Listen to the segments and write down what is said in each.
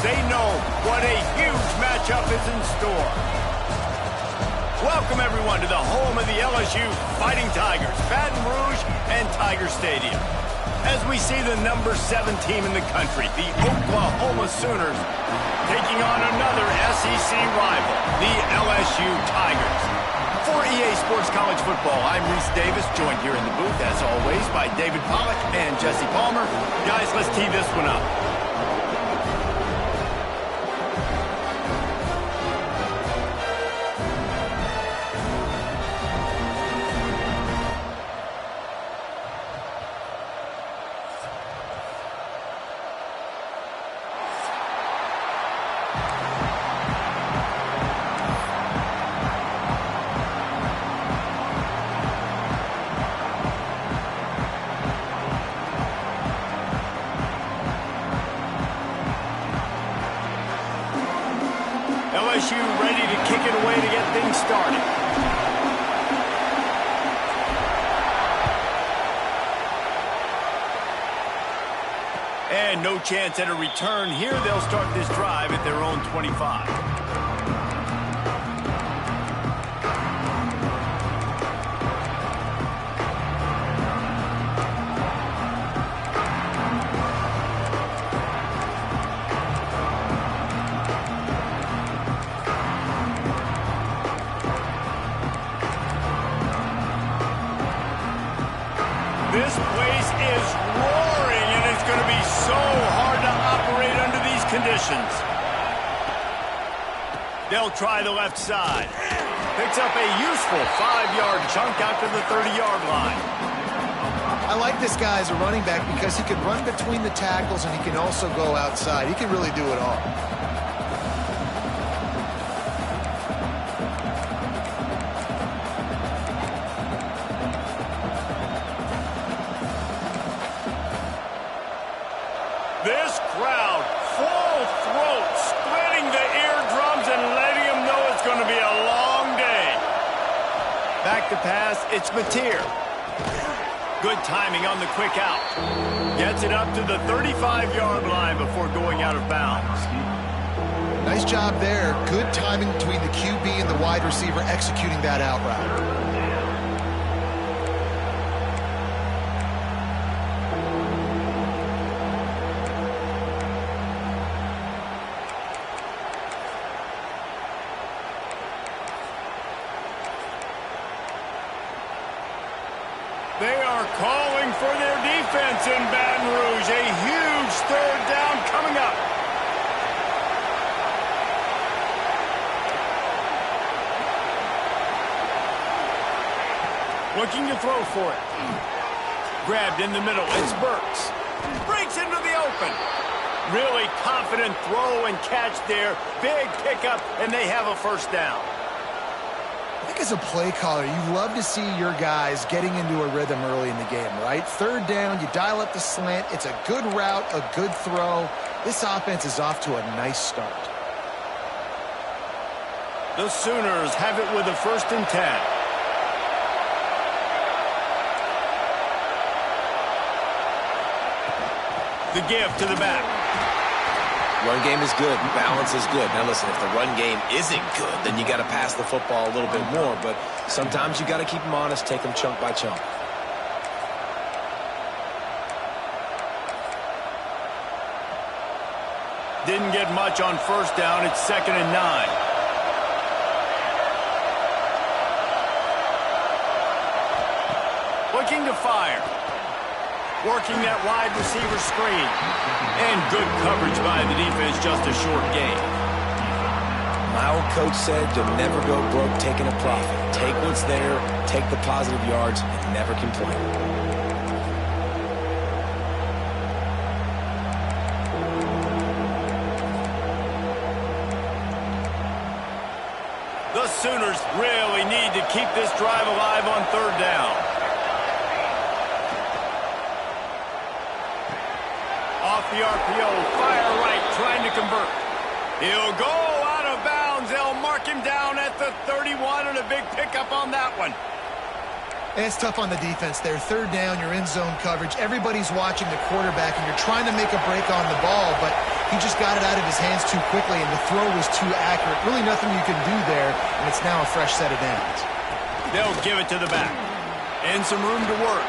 They know what a huge matchup is in store. Welcome, everyone, to the home of the LSU Fighting Tigers, Baton Rouge and Tiger Stadium. As we see the number 7 team in the country, the Oklahoma Sooners, taking on another SEC rival, the LSU Tigers. For EA Sports College Football, I'm Reese Davis, joined here in the booth, as always, by David Pollack and Jesse Palmer. Guys, let's tee this one up. LSU ready to kick it away to get things started. And no chance at a return here. They'll start this drive at their own 25. This place is roaring, and it's going to be so hard to operate under these conditions. They'll try the left side. Picks up a useful 5-yard chunk out to the 30-yard line. I like this guy as a running back because he can run between the tackles and he can also go outside. He can really do it all. This crowd, full throat, splitting the eardrums and letting them know it's going to be a long day. Back to pass, it's Mateer. Good timing on the quick out. Gets it up to the 35-yard line before going out of bounds. Nice job there. Good timing between the QB and the wide receiver executing that out route. They are calling for their defense in Baton Rouge. A huge third down coming up. Looking to throw for it. Grabbed in the middle. It's Burks. Breaks into the open. Really confident throw and catch there. Big pickup, and they have a first down. I think as a play caller, you love to see your guys getting into a rhythm early in the game, right? Third down, you dial up the slant. It's a good route, a good throw. This offense is off to a nice start. The Sooners have it with a 1st and 10. The give to the back. Run game is good. Balance is good. Now, listen, if the run game isn't good, then you got to pass the football a little bit more. But sometimes you got to keep them honest, take them chunk by chunk. Didn't get much on 1st down. It's 2nd and 9. Looking to fire. Working that wide receiver screen. And good coverage by the defense, just a short gain. My old coach said you'll never go broke taking a profit. Take what's there, take the positive yards, and never complain. The Sooners really need to keep this drive alive on 3rd down. Off the RPO, fire right, trying to convert. He'll go out of bounds. They'll mark him down at the 31, and a big pickup on that one. And it's tough on the defense there. 3rd down, you're in zone coverage. Everybody's watching the quarterback, and you're trying to make a break on the ball, but He just got it out of his hands too quickly, and the throw was too accurate. Really nothing you can do there, and it's now a fresh set of downs. They'll give it to the back. And some room to work.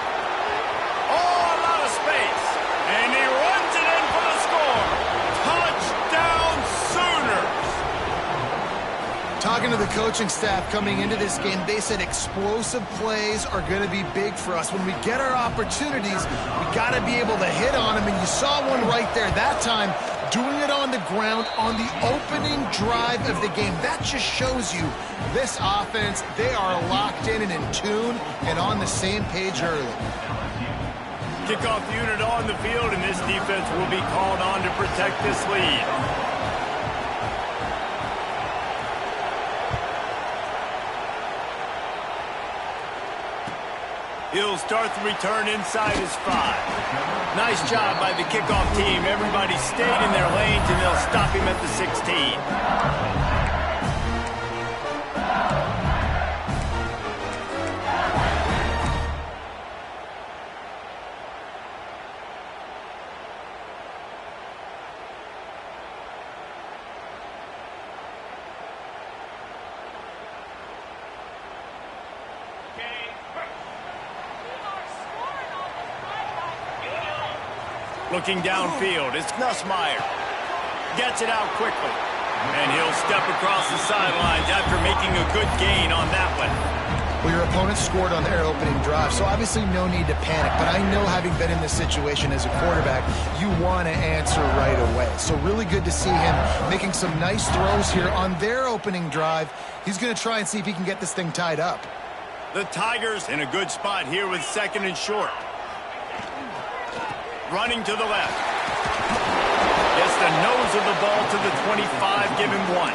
Oh, a lot of space. And he runs it in for the score. Touchdown, Sooners! Talking to the coaching staff coming into this game, they said explosive plays are going to be big for us. When we get our opportunities, we got to be able to hit on them, and you saw one right there. That time, doing it on the ground on the opening drive of the game. That just shows you this offense, they are locked in and in tune and on the same page early. Kickoff unit on the field, and this defense will be called on to protect this lead. He'll start the return inside his 5. Nice job by the kickoff team. Everybody stayed in their lanes, and they'll stop him at the 16. Looking downfield, it's Nussmeier. Gets it out quickly. And he'll step across the sidelines after making a good gain on that one. Well, your opponent scored on their opening drive, so obviously no need to panic. But I know, having been in this situation as a quarterback, you want to answer right away. So really good to see him making some nice throws here on their opening drive. He's going to try and see if he can get this thing tied up. The Tigers in a good spot here with 2nd and short. Running to the left. Gets the nose of the ball to the 25, give him 1.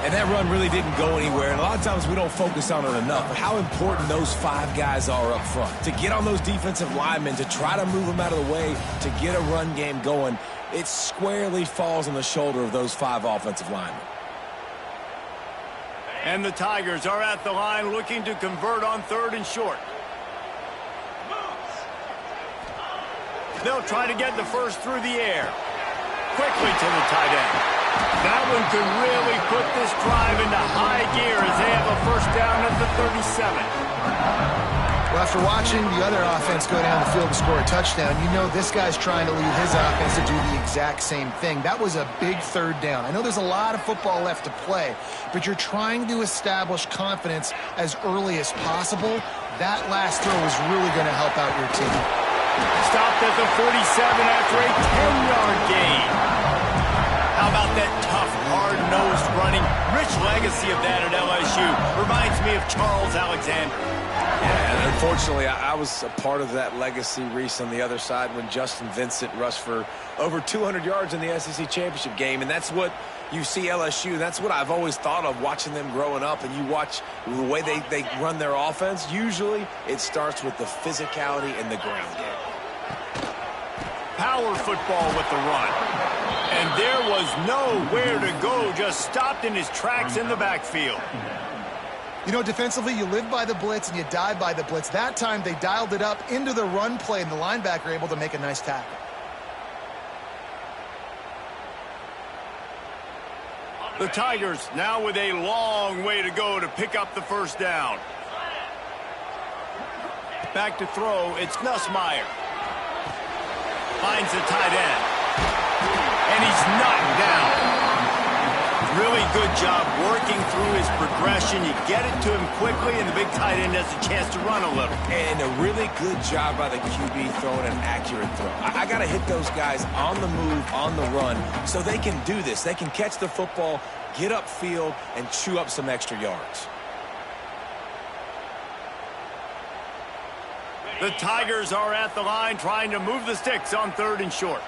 And that run really didn't go anywhere. And a lot of times we don't focus on it enough. But how important those 5 guys are up front. To get on those defensive linemen, to try to move them out of the way, to get a run game going, it squarely falls on the shoulder of those 5 offensive linemen. And the Tigers are at the line looking to convert on 3rd and short. They'll try to get the first through the air. Quickly to the tight end. That one could really put this drive into high gear as they have a first down at the 37. Well, after watching the other offense go down the field to score a touchdown, you know this guy's trying to lead his offense to do the exact same thing. That was a big 3rd down. I know there's a lot of football left to play, but you're trying to establish confidence as early as possible. That last throw is really going to help out your team. Stopped at the 47 after a 10-yard gain. How about that tough, hard-nosed running? Rich legacy of that at LSU. Reminds me of Charles Alexander. Yeah, and unfortunately, I was a part of that legacy, Reese, on the other side when Justin Vincent rushed for over 200 yards in the SEC Championship game. And that's what you see LSU. That's what I've always thought of watching them growing up. And you watch the way they run their offense. Usually, it starts with the physicality in the ground game. Power football with the run. And there was nowhere to go, just stopped in his tracks in the backfield. You know, defensively, you live by the blitz and you die by the blitz. That time, they dialed it up into the run play, and the linebacker able to make a nice tackle. The Tigers now with a long way to go to pick up the first down. Back to throw, it's Nussmeier. Finds the tight end. And he's knocked down. Really good job working through his progression. You get it to him quickly, and the big tight end has a chance to run a little. And a really good job by the QB throwing an accurate throw. I got to hit those guys on the move, on the run, so they can do this. They can catch the football, get upfield, and chew up some extra yards. The Tigers are at the line trying to move the sticks on 3rd and short.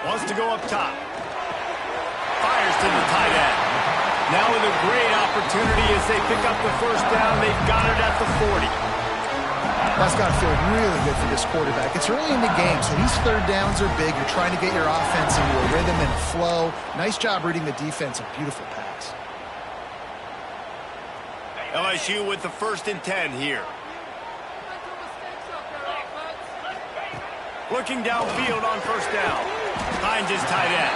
Wants to go up top. Fires to the tight end. Now with a great opportunity as they pick up the first down. They've got it at the 40. That's got to feel really good for this quarterback. It's early in the game, so these 3rd downs are big. You're trying to get your offense into a rhythm and flow. Nice job reading the defense. A beautiful pass. LSU with the 1st and 10 here. Looking downfield on first down. Finds his tight end.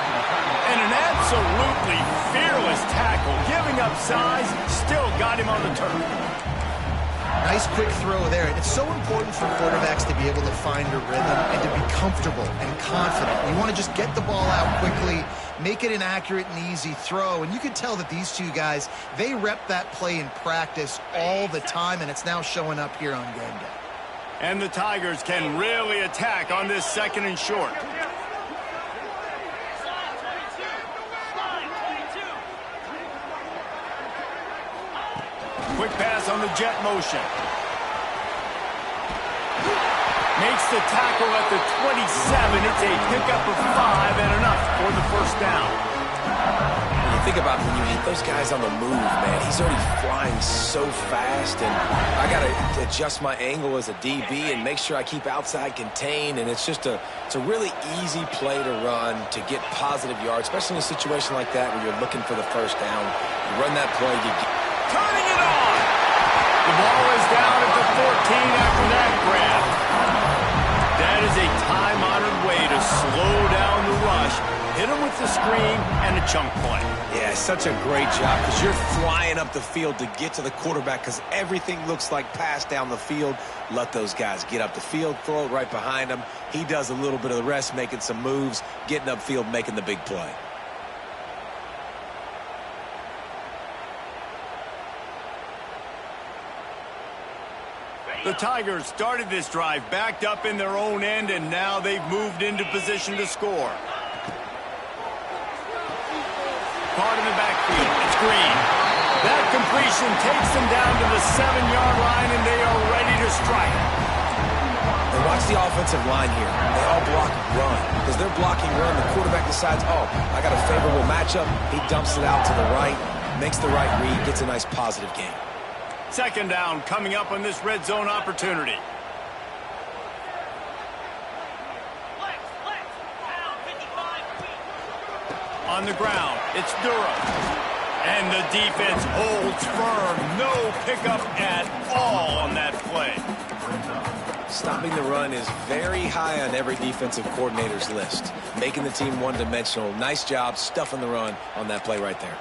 And an absolutely fearless tackle. Giving up size, still got him on the turf. Nice quick throw there. It's so important for quarterbacks to be able to find a rhythm and to be comfortable and confident. You want to just get the ball out quickly, make it an accurate and easy throw. And you can tell that these two guys, they rep that play in practice all the time, and it's now showing up here on game day. And the Tigers can really attack on this 2nd and short. Quick pass on the jet motion. Makes the tackle at the 27. It's a pickup of 5 and enough for the first down. When you think about when you hit those guys on the move, man, he's already flying so fast, and I got to adjust my angle as a DB and make sure I keep outside contained, and it's a really easy play to run to get positive yards, especially in a situation like that where you're looking for the first down. You run that play, you get... Turning it on! The ball is down at the 14 after that grab. That is a time-honored way to slow down the rush, hit him with the screen, and a chunk play. Yeah, such a great job because you're flying up the field to get to the quarterback because everything looks like pass down the field. Let those guys get up the field, throw it right behind him. He does a little bit of the rest, making some moves, getting upfield, making the big play. The Tigers started this drive backed up in their own end, and now they've moved into position to score. Caught in the backfield. It's Green. That completion takes them down to the 7-yard line, and they are ready to strike. And watch the offensive line here. They all block run. Because they're blocking run, the quarterback decides, oh, I got a favorable matchup. He dumps it out to the right, makes the right read, gets a nice positive gain. 2nd down coming up on this red zone opportunity. On the ground, it's Durham. And the defense holds firm. No pickup at all on that play. Stopping the run is very high on every defensive coordinator's list. Making the team one-dimensional. Nice job stuffing the run on that play right there.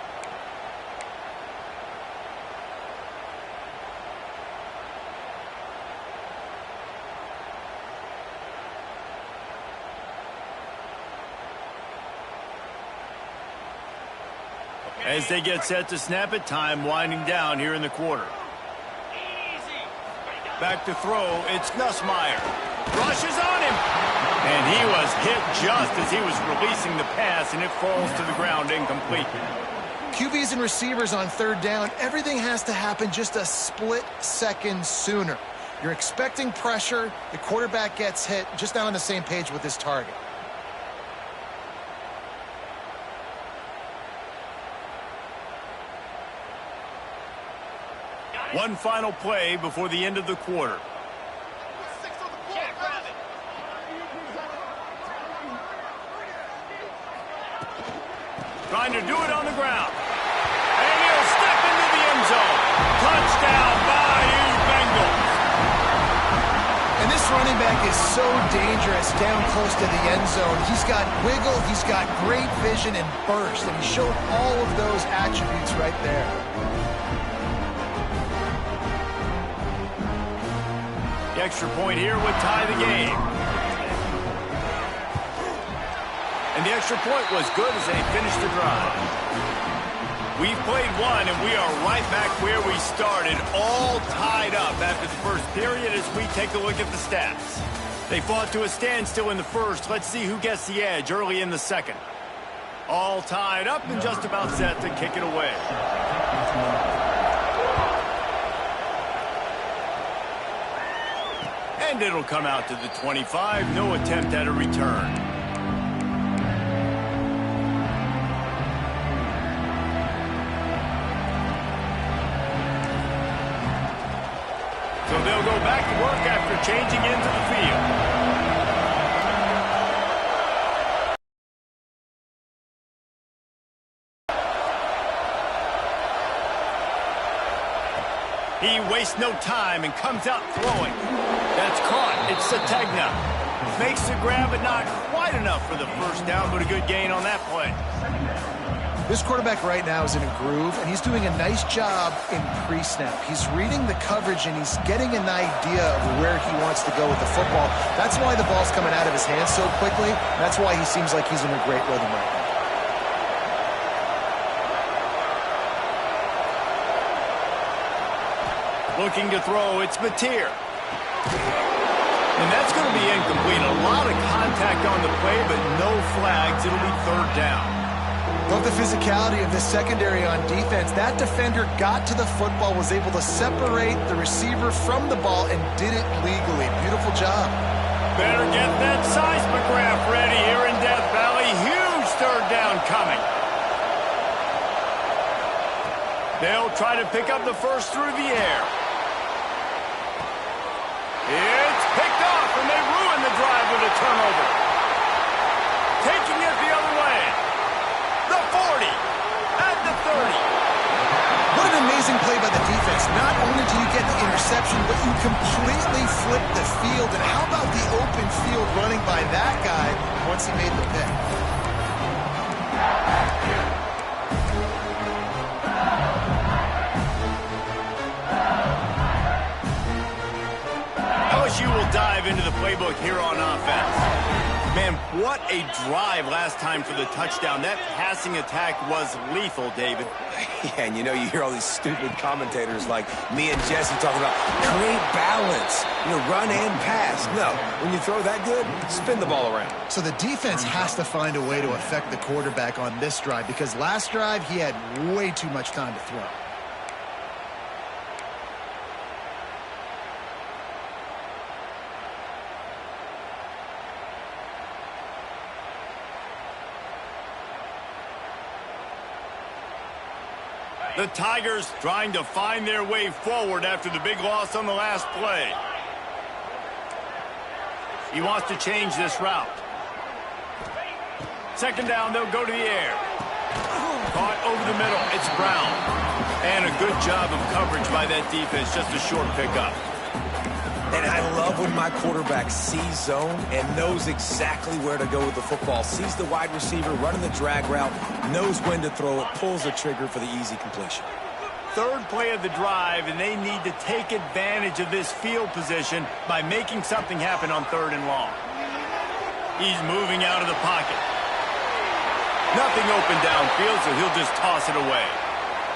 As they get set to snap it, time winding down here in the quarter. Back to throw, it's Nussmeier. Rushes on him. And he was hit just as he was releasing the pass, and it falls to the ground incomplete. QBs and receivers on 3rd down, everything has to happen just a split second sooner. You're expecting pressure, the quarterback gets hit, just not on the same page with his target. One final play before the end of the quarter. Trying to do it on the ground. And he'll step into the end zone. Touchdown, Bayou Bengals. And this running back is so dangerous down close to the end zone. He's got wiggle, he's got great vision and burst, and he showed all of those attributes right there. The extra point here would tie the game. And the extra point was good as they finished the drive. We've played one, and we are right back where we started, all tied up after the first period as we take a look at the stats. They fought to a standstill in the first. Let's see who gets the edge early in the second. All tied up and just about set to kick it away. And it'll come out to the 25. No attempt at a return. So they'll go back to work after changing into the field. He wastes no time and comes out throwing. That's caught. It's Sategna. Makes the grab, but not quite enough for the first down, but a good gain on that play. This quarterback right now is in a groove, and he's doing a nice job in pre-snap. He's reading the coverage, and he's getting an idea of where he wants to go with the football. That's why the ball's coming out of his hands so quickly. That's why he seems like he's in a great rhythm right now. Looking to throw, it's Mateer. And that's going to be incomplete. A lot of contact on the play, but no flags. It'll be third down. Love the physicality of this secondary on defense. That defender got to the football, was able to separate the receiver from the ball, and did it legally. Beautiful job. Better get that seismograph ready here in Death Valley. Huge third down coming. They'll try to pick up the first through the air. It's picked off, and they ruin the drive with a turnover. Taking it the other way. The 40, at the 30. What an amazing play by the defense. Not only do you get the interception, but you completely flip the field. And how about the open field running by that guy once he made the pick? LSU will dive into the playbook here on offense. Man, what a drive last time for the touchdown. That passing attack was lethal, David. Yeah, and you know, you hear all these stupid commentators like me and Jesse talking about create balance, run and pass. No, when you throw that good, spin the ball around. So the defense has to find a way to affect the quarterback on this drive, because last drive he had way too much time to throw. The Tigers trying to find their way forward after the big loss on the last play. He wants to change this route. Second down, they'll go to the air. Caught over the middle, it's Brown. And a good job of coverage by that defense, just a short pickup. And I love when my quarterback sees zone and knows exactly where to go with the football. Sees the wide receiver running the drag route, knows when to throw it, pulls the trigger for the easy completion. Third play of the drive, and they need to take advantage of this field position by making something happen on third and long. He's moving out of the pocket. Nothing open downfield, so he'll just toss it away.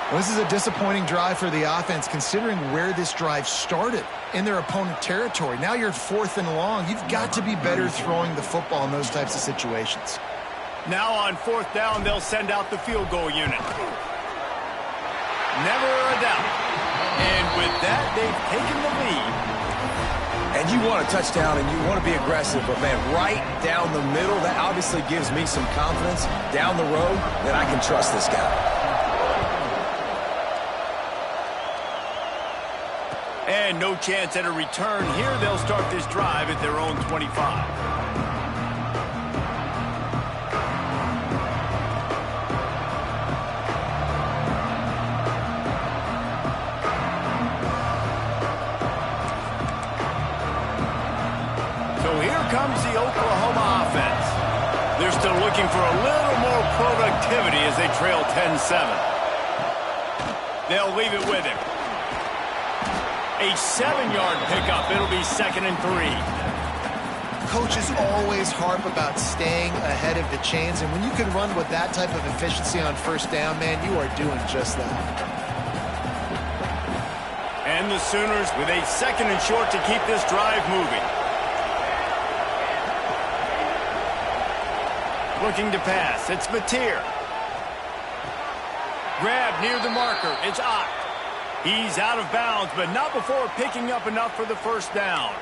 Well, this is a disappointing drive for the offense, considering where this drive started, in their opponent territory. Now you're fourth and long. You've got to be better throwing the football in those types of situations. Now on fourth down, they'll send out the field goal unit. Never a doubt. And with that, they've taken the lead. And you want a touchdown and you want to be aggressive, but man, right down the middle, that obviously gives me some confidence down the road that I can trust this guy. And no chance at a return here. They'll start this drive at their own 25. So here comes the Oklahoma offense. They're still looking for a little more productivity as they trail 10-7. They'll leave it with him. A 7-yard pickup. It'll be 2nd and 3. Coaches always harp about staying ahead of the chains, and when you can run with that type of efficiency on first down, man, you are doing just that. And the Sooners with a 2nd and short to keep this drive moving. Looking to pass. It's Mateer. Grab near the marker. It's Ott. He's out of bounds, but not before picking up enough for the first down.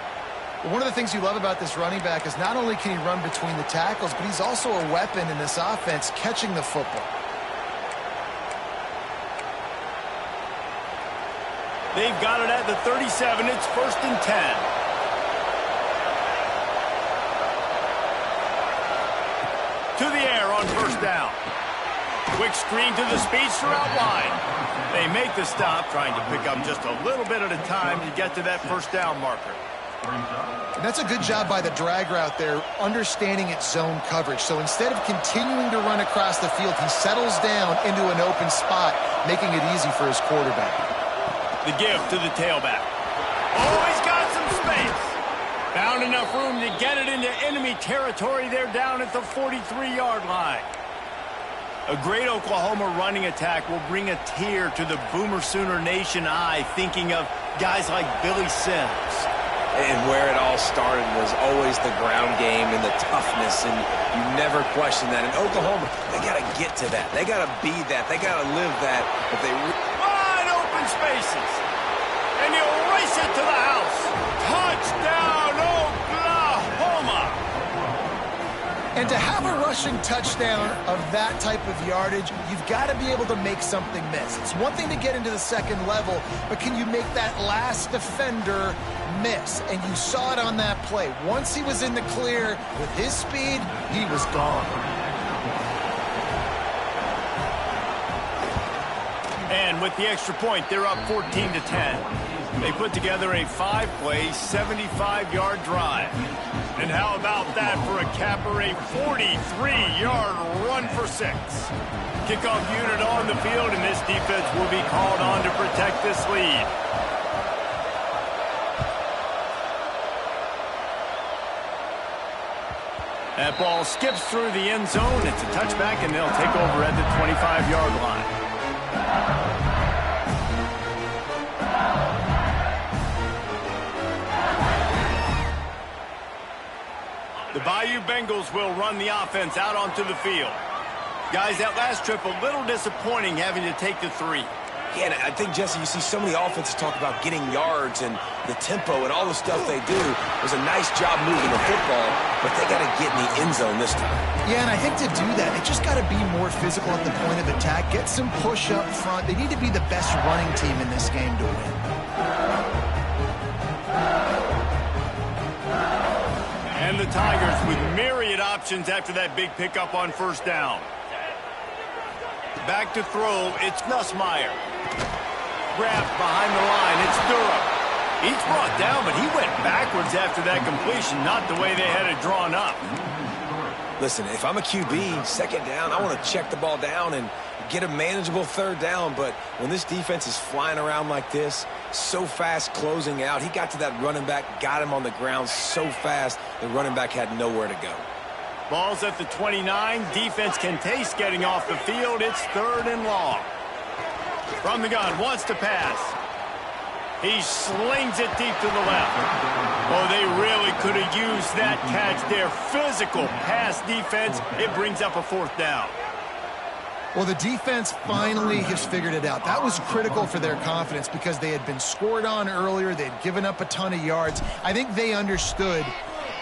Well, one of the things you love about this running back is not only can he run between the tackles, but he's also a weapon in this offense, catching the football. They've got it at the 37. It's 1st and 10. To the air on first down. Quick screen to the speedster out wide. They make the stop, trying to pick up just a little bit at a time to get to that first down marker. And that's a good job by the drag route there, understanding its zone coverage. So instead of continuing to run across the field, he settles down into an open spot, making it easy for his quarterback. The give to the tailback. Oh, he's got some space. Found enough room to get it into enemy territory there down at the 43-yard line. A great Oklahoma running attack will bring a tear to the Boomer Sooner Nation eye, thinking of guys like Billy Sims. And where it all started was always the ground game and the toughness, and you never question that. In Oklahoma, they got to get to that. They got to be that. They got to live that. If they wide open spaces, and he'll race it to the house. Touchdown, Oklahoma! And to have a rushing touchdown of that type of yardage, you've got to be able to make something miss. It's one thing to get into the second level, but can you make that last defender miss? And you saw it on that play. Once he was in the clear with his speed, he was gone. And with the extra point, they're up 14-10. They put together a 5-play, 75-yard drive. And how about that for a capper, a 43-yard run for 6. Kickoff unit on the field, and this defense will be called on to protect this lead. That ball skips through the end zone. It's a touchback, and they'll take over at the 25-yard line. The Bayou Bengals will run the offense out onto the field. Guys, that last trip a little disappointing having to take the 3. Yeah, and I think, Jesse, you see so many offenses talk about getting yards and the tempo and all the stuff they do. It was a nice job moving the football, but they got to get in the end zone this time. Yeah, and I think to do that, they just got to be more physical at the point of attack, get some push up front. They need to be the best running team in this game to win. And the Tigers with myriad options after that big pickup on first down. Back to throw, it's Nussmeier. Grabbed behind the line, it's Durham. He's brought down, but he went backwards after that completion, not the way they had it drawn up. Listen, if I'm a QB, second down, I want to check the ball down and get a manageable third down, but when this defense is flying around like this, so fast closing out, he got to that running back, got him on the ground so fast, the running back had nowhere to go. Ball's at the 29. Defense can taste getting off the field. It's 3rd and long. From the gun, wants to pass. He slings it deep to the left. Oh, they really could have used that catch there. Physical pass defense. It brings up a 4th down. Well, the defense finally has figured it out. That was critical for their confidence because they had been scored on earlier. They had given up a ton of yards. I think they understood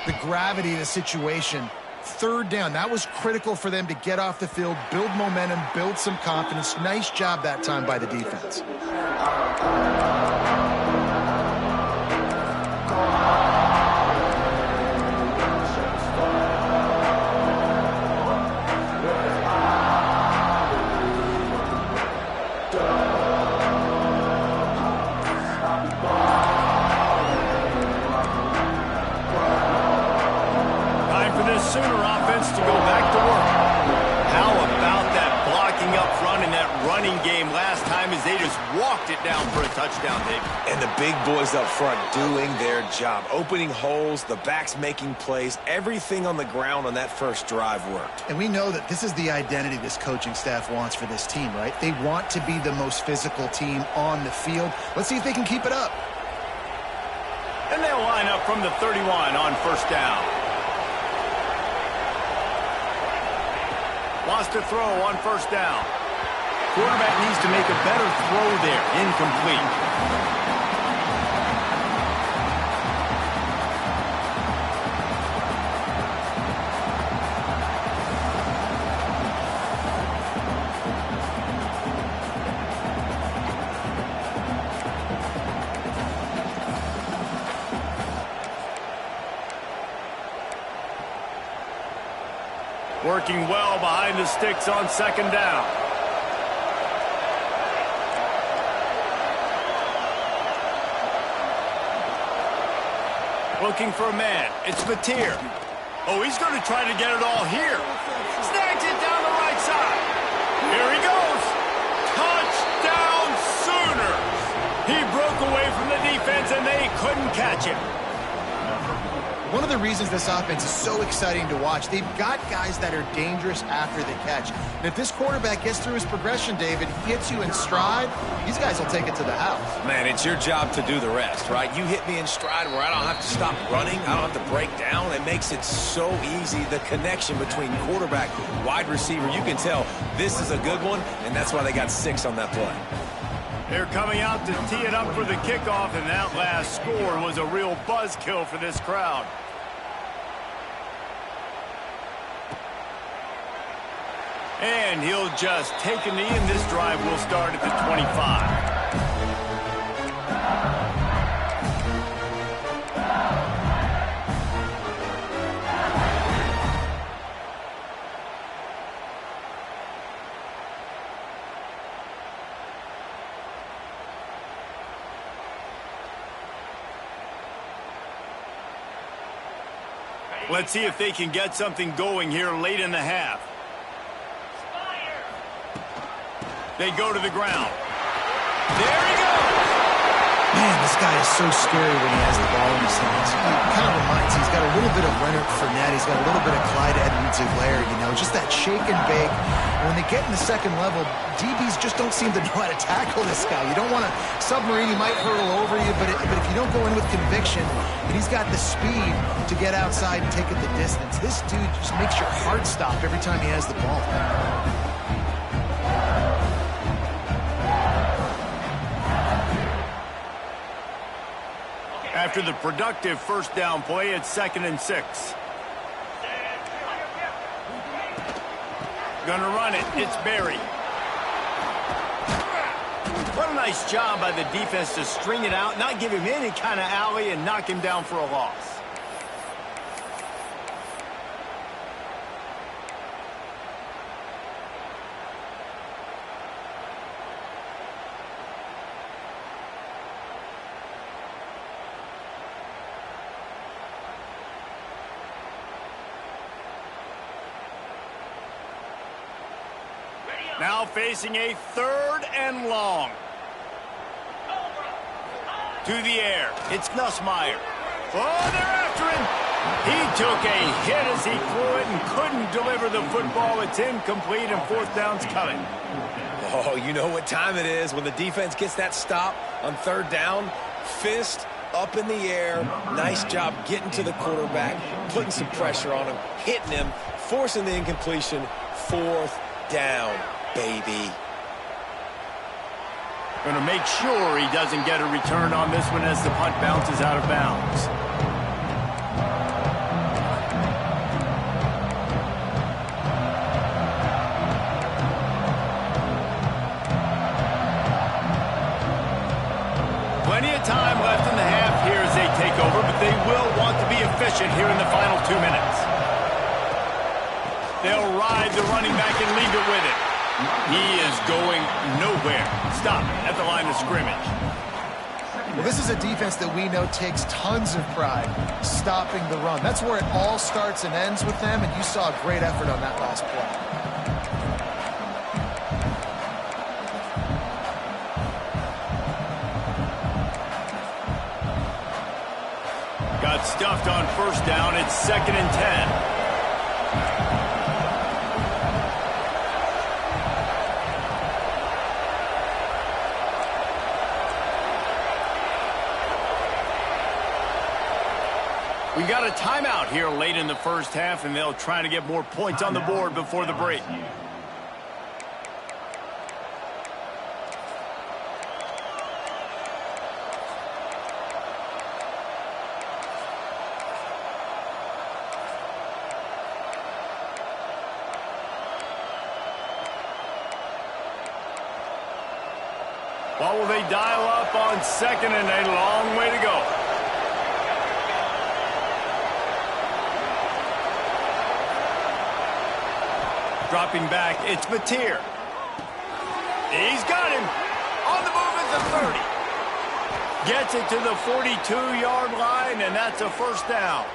the gravity of the situation. 3rd down, that was critical for them to get off the field, build momentum, build some confidence. Nice job that time by the defense. Sooner offense to go back to work. How about that blocking up front in that running game last time as they just walked it down for a touchdown, Dave? And the big boys up front doing their job, opening holes, the backs making plays, everything on the ground on that first drive worked. And we know that this is the identity this coaching staff wants for this team, right? They want to be the most physical team on the field. Let's see if they can keep it up. And they'll line up from the 31 on first down. Wants to throw on first down. Quarterback needs to make a better throw there. Incomplete. Working well behind the sticks on second down. Looking for a man. It's Mateer. Oh, he's going to try to get it all here. Snags it down the right side. Here he goes. Touchdown Sooners. He broke away from the defense, and they couldn't catch him. One of the reasons this offense is so exciting to watch, they've got guys that are dangerous after the catch. And if this quarterback gets through his progression, David, he hits you in stride, these guys will take it to the house. Man, it's your job to do the rest, right? You hit me in stride where I don't have to stop running. I don't have to break down. It makes it so easy. The connection between quarterback, wide receiver, you can tell this is a good one, and that's why they got 6 on that play. They're coming out to tee it up for the kickoff, and that last score was a real buzzkill for this crowd. And he'll just take a knee, and this drive will start at the 25. Let's see if they can get something going here late in the half. They go to the ground. There he goes! Man, this guy is so scary when he has the ball in his hands. He kind of reminds me, he's got a little bit of Leonard Fournette. He's got a little bit of Clyde Edwards-Helaire, you know, just that shake and bake. And when they get in the second level, DBs just don't seem to know how to tackle this guy. You don't want to submarine, he might hurtle over you, but if you don't go in with conviction, and he's got the speed to get outside and take it the distance, this dude just makes your heart stop every time he has the ball. After the productive first down play, it's 2nd and 6. Gonna run it. It's Berry. What a nice job by the defense to string it out, not give him any kind of alley, and knock him down for a loss. Now facing a 3rd and long. To the air. It's Nussmeier. Oh, they're after him. He took a hit as he threw it and couldn't deliver the football. It's incomplete, and 4th down's coming. Oh, you know what time it is. When the defense gets that stop on 3rd down, fist up in the air. Nice job getting to the quarterback, putting some pressure on him, hitting him, forcing the incompletion. 4th down. Baby. Going to make sure he doesn't get a return on this one as the punt bounces out of bounds. Plenty of time left in the half here as they take over, but they will want to be efficient here in the final 2 minutes. They'll ride the running back and leave it with it. He is going nowhere. Stop at the line of scrimmage. Well, this is a defense that we know takes tons of pride stopping the run. That's where it all starts and ends with them, and you saw a great effort on that last play. Got stuffed on 1st down. It's 2nd and 10. We got a timeout here late in the first half, and they'll try to get more points on the board before the break. What will they dial up on 2nd and a long way to go? Dropping back, it's Mateer. He's got him. On the move is the 30. Gets it to the 42-yard line, and that's a first down.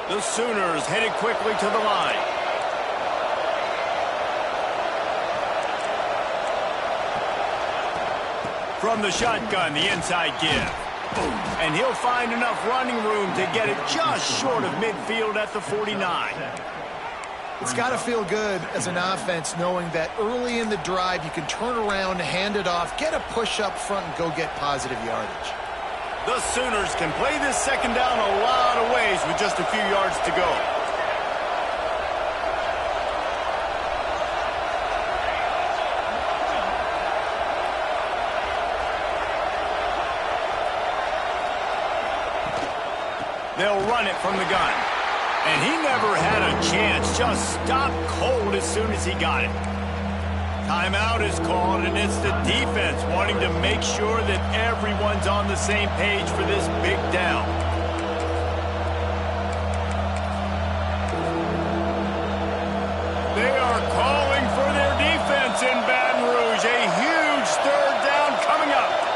The Sooners headed quickly to the line. From the shotgun, the inside give. And he'll find enough running room to get it just short of midfield at the 49. It's got to feel good as an offense knowing that early in the drive you can turn around, hand it off, get a push up front, and go get positive yardage. The Sooners can play this second down a lot of ways with just a few yards to go. They'll run it from the gun. And he never had a chance. Just stopped cold as soon as he got it. Timeout is called, and it's the defense wanting to make sure that everyone's on the same page for this big down. They are calling for their defense in Baton Rouge. A huge third down coming up.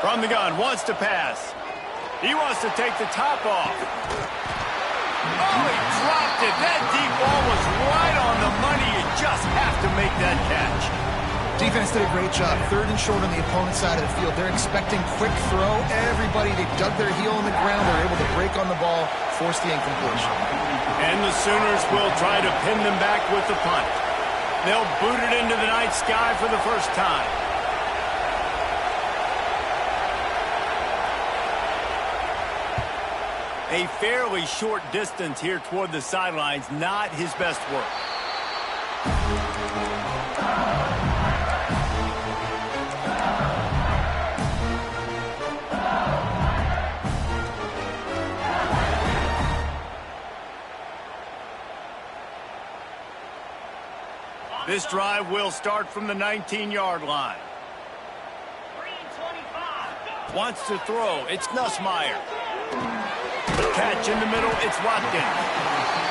From the gun, wants to pass. He wants to take the top off. Oh, he dropped it. That deep ball was right on the money. You just have to make that catch. Defense did a great job. Third and short on the opponent's side of the field. They're expecting quick throw. Everybody, they dug their heel in the ground. They're able to break on the ball, force the incompletion. And the Sooners will try to pin them back with the punt. They'll boot it into the night sky for the first time. A fairly short distance here toward the sidelines, not his best work. This drive will start from the 19-yard line. Wants to throw. It's Nussmeier. The catch in the middle, it's Watkins.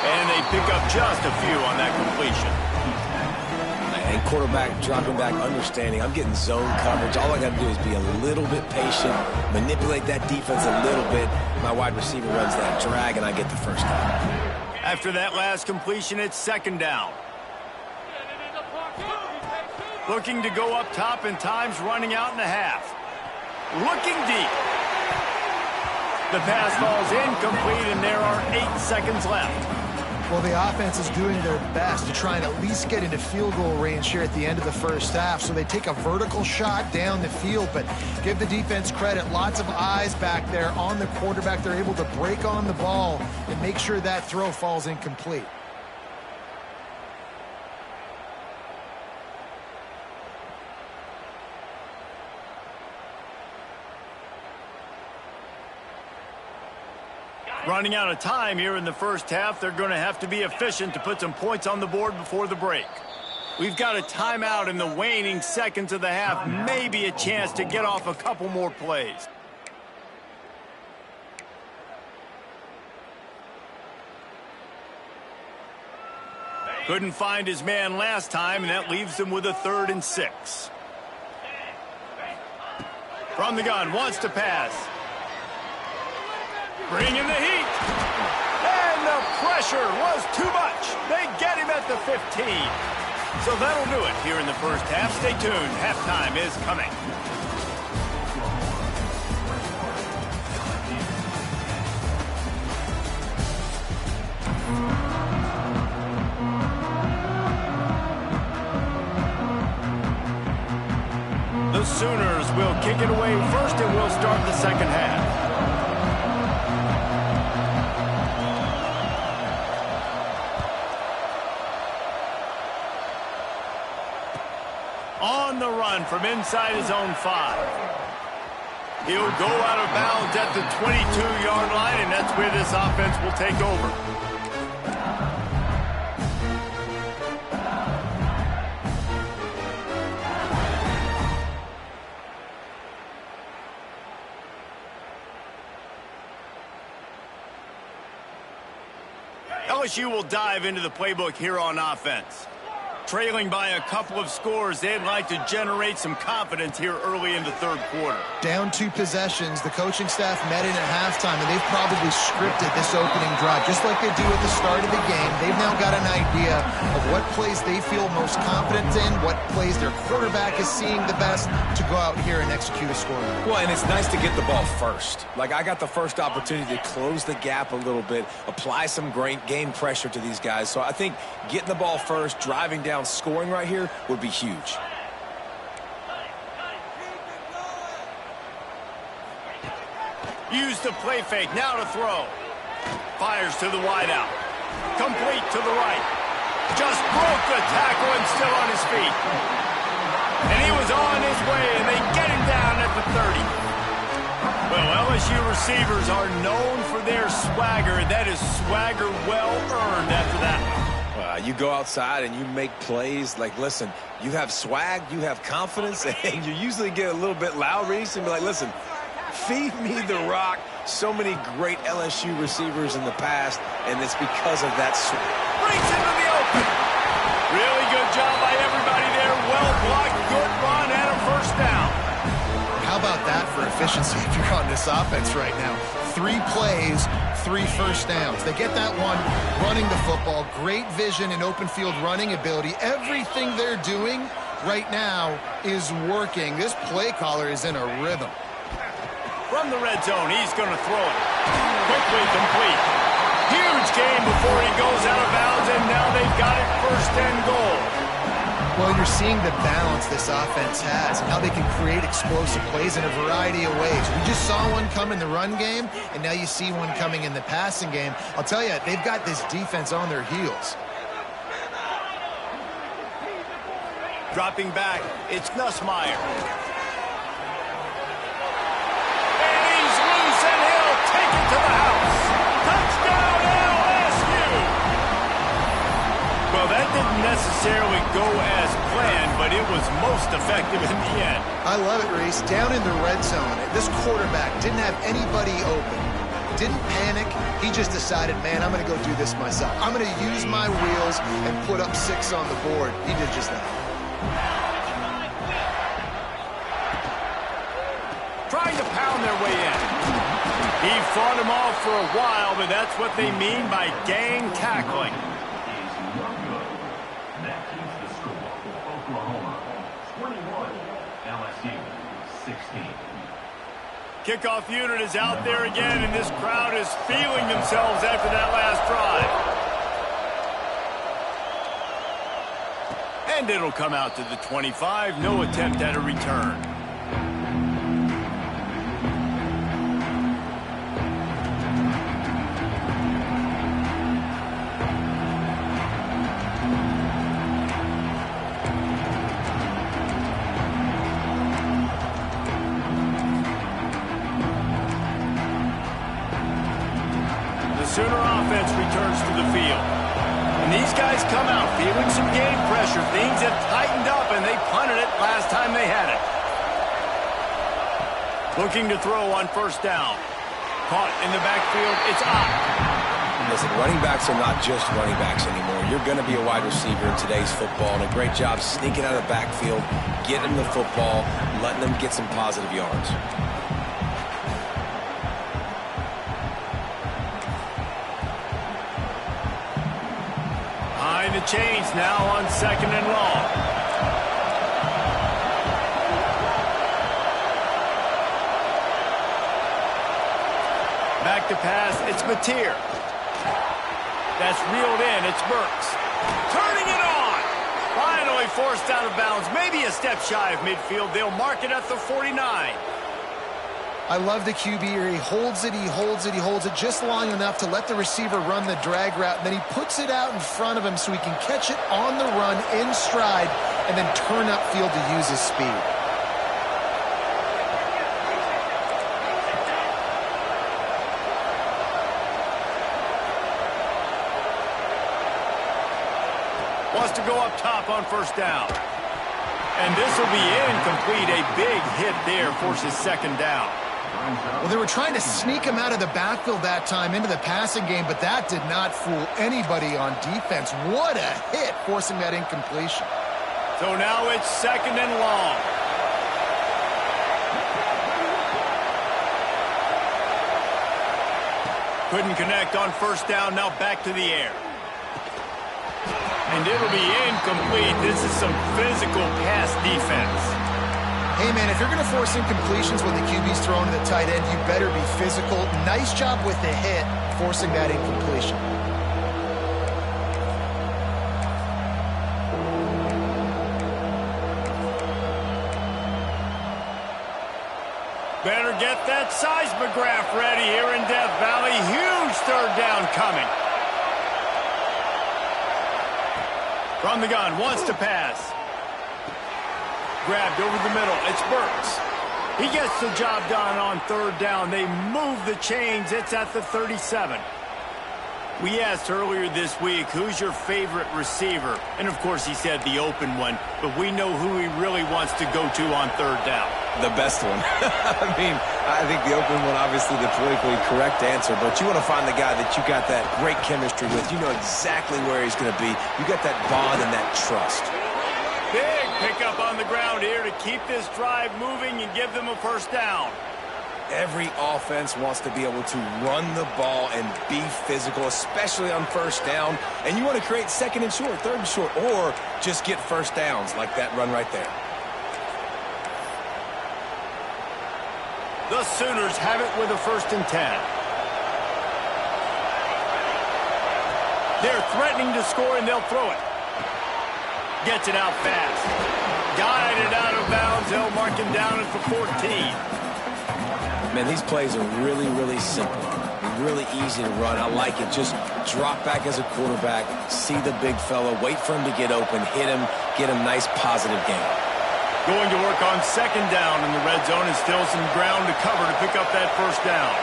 And they pick up just a few on that completion. And quarterback dropping back, understanding I'm getting zone coverage. All I got to do is be a little bit patient, manipulate that defense a little bit. My wide receiver runs that drag, and I get the first down. After that last completion, it's second down. Looking to go up top, and time's running out in the half. Looking deep. The pass falls incomplete, and there are 8 seconds left. Well, the offense is doing their best to try and at least get into field goal range here at the end of the first half. So they take a vertical shot down the field, but give the defense credit. Lots of eyes back there on the quarterback. They're able to break on the ball and make sure that throw falls incomplete. Running out of time here in the first half. They're going to have to be efficient to put some points on the board before the break. We've got a timeout in the waning seconds of the half. Maybe a chance to get off a couple more plays. Couldn't find his man last time, and that leaves him with a 3rd and 6. From the gun, wants to pass. Bring in the heat. And the pressure was too much. They get him at the 15. So that'll do it here in the first half. Stay tuned. Halftime is coming. The Sooners will kick it away first, and we'll start the second half. On the run from inside his own 5. He'll go out of bounds at the 22-yard line, and that's where this offense will take over. LSU will dive into the playbook here on offense. Trailing by a couple of scores, they'd like to generate some confidence here early in the third quarter. Down 2 possessions, the coaching staff met in at halftime, and they've probably scripted this opening drive. Just like they do at the start of the game, they've now got an idea of what plays they feel most confident in, what plays their quarterback is seeing the best to go out here and execute a score. Well, and it's nice to get the ball first. Like, I got the first opportunity to close the gap a little bit, apply some great game pressure to these guys. So I think getting the ball first, driving down, scoring right here would be huge. Use the play fake, now to throw. Fires to the wideout. Complete to the right. Just broke the tackle and still on his feet. And he was on his way, and they get him down at the 30. Well, LSU receivers are known for their swagger, and that is swagger well earned after that one. You go outside and you make plays. Like, listen, you have swag, you have confidence, and you usually get a little bit loud, Reese, and be like, listen, feed me the rock. So many great LSU receivers in the past, and it's because of that swag. Brings into the open. Really good job by everybody there. Well blocked, good run, and a first down. How about that for efficiency if you're on this offense right now? 3 plays, 3 first downs. They get that one running the football. Great vision and open field running ability. Everything they're doing right now is working. This play caller is in a rhythm. From the red zone, he's going to throw it. Quickly complete. Huge game before he goes out of bounds, and now they've got it first and goal. Well, you're seeing the balance this offense has and how they can create explosive plays in a variety of ways. We just saw one come in the run game, and now you see one coming in the passing game. I'll tell you, they've got this defense on their heels. Dropping back, it's Nussmeier. And he's loose, and he'll take it to the house. Touchdown, LSU! Well, that didn't necessarily go as planned, but it was most effective in the end. I love it, Reese. Down in the red zone, this quarterback didn't have anybody open. Didn't panic. He just decided, man, I'm going to go do this myself. I'm going to use my wheels and put up 6 on the board. He did just that. Trying to pound their way in. He fought him off for a while, but that's what they mean by gang tackling. Kickoff unit is out there again, and this crowd is feeling themselves after that last drive. And it'll come out to the 25. No attempt at a return. Sooner offense returns to the field. And these guys come out feeling some game pressure. Things have tightened up, and they punted it last time they had it. Looking to throw on first down. Caught in the backfield. It's Ott. Listen, running backs are not just running backs anymore. You're going to be a wide receiver in today's football, and a great job sneaking out of the backfield, getting them the football, letting them get some positive yards. The chains now on 2nd and long. Back to pass, it's Mateer. That's reeled in, it's Burks. Turning it on. Finally forced out of bounds, maybe a step shy of midfield. They'll mark it at the 49. I love the QB here. He holds it, he holds it, he holds it just long enough to let the receiver run the drag route, and then he puts it out in front of him so he can catch it on the run in stride and then turn upfield to use his speed. Wants to go up top on first down. And this will be incomplete. A big hit there forces 2nd down. Well, they were trying to sneak him out of the backfield that time into the passing game, but that did not fool anybody on defense. What a hit, forcing that incompletion. So now it's 2nd and long. Couldn't connect on 1st down, now back to the air. And it'll be incomplete. This is some physical pass defense. Hey, man, if you're going to force incompletions when the QB's throwing to the tight end, you better be physical. Nice job with the hit, forcing that incompletion. Better get that seismograph ready here in Death Valley. Huge 3rd down coming. From the gun, wants to pass. Grabbed over the middle. It's Burks. He gets the job done on 3rd down. They move the chains. It's at the 37. We asked earlier this week, who's your favorite receiver? And, of course, he said the open one. But we know who he really wants to go to on 3rd down. The best one. I mean, I think the open one, obviously the politically correct answer, but you want to find the guy that you got that great chemistry with. You know exactly where he's going to be. You got that bond and that trust. Big pickup on the ground here to keep this drive moving and give them a 1st down. Every offense wants to be able to run the ball and be physical, especially on 1st down. And you want to create 2nd and short, 3rd and short, or just get 1st downs like that run right there. The Sooners have it with a 1st and 10. They're threatening to score, and they'll throw it. Gets it out fast. Guided out of bounds. They'll mark him down at the 14. Man, these plays are really, really simple. Really easy to run. I like it. Just drop back as a quarterback, see the big fella, wait for him to get open, hit him, get a nice positive gain. Going to work on 2nd down in the red zone, and still some ground to cover to pick up that 1st down.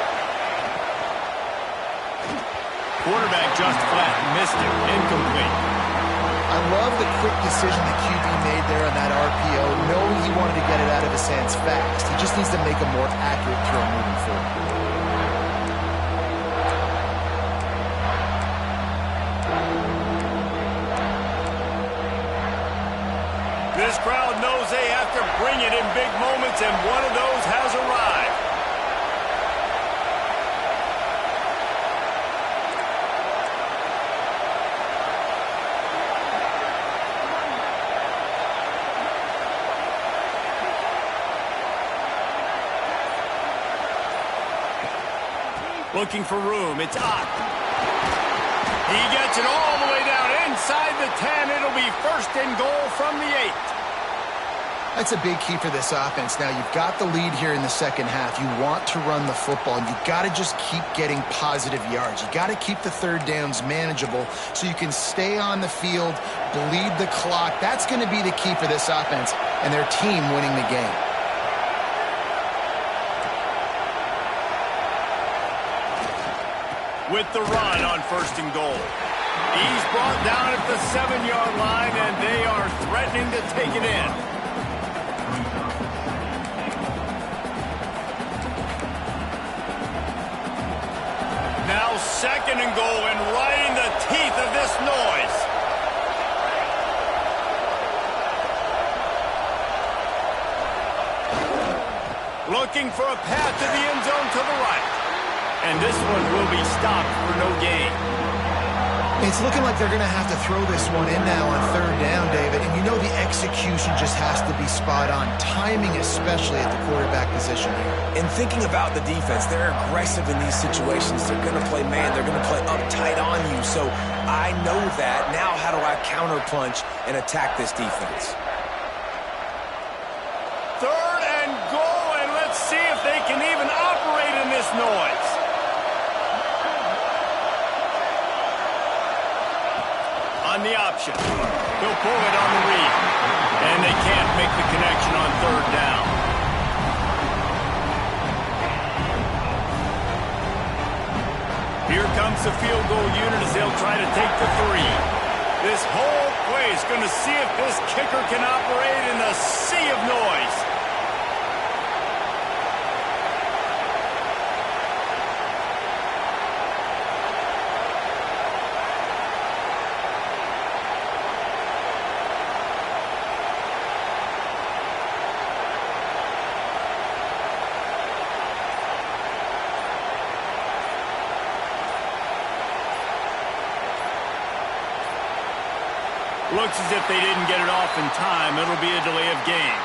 Quarterback just flat, missed it, incomplete. I love the quick decision the QB made there on that RPO, knowing he wanted to get it out of his hands fast. He just needs to make a more accurate throw moving forward. This crowd knows they have to bring it in big moments, and one of those has arrived. Looking for room. It's Ott. He gets it all the way down inside the 10. It'll be 1st and goal from the 8. That's a big key for this offense. Now, you've got the lead here in the 2nd half. You want to run the football, and you've got to just keep getting positive yards. You've got to keep the 3rd downs manageable so you can stay on the field, bleed the clock. That's going to be the key for this offense and their team winning the game. With the run on 1st and goal. He's brought down at the 7-yard line, and they are threatening to take it in. Now 2nd and goal, and right in the teeth of this noise. Looking for a path to the end zone to the right. And this one will be stopped for no gain. It's looking like they're going to have to throw this one in now on 3rd down, David. And you know the execution just has to be spot on. Timing especially at the quarterback position here. And thinking about the defense, they're aggressive in these situations. They're going to play man. They're going to play uptight on you. So I know that. Now how do I counterpunch and attack this defense? 3rd and goal, and let's see if they can even operate in this noise. On the option. He'll pull it on the read. And they can't make the connection on 3rd down. Here comes the field goal unit as they'll try to take the 3. This whole play is going to see if this kicker can operate in a sea of noise. Looks as if they didn't get it off in time. It'll be a delay of game.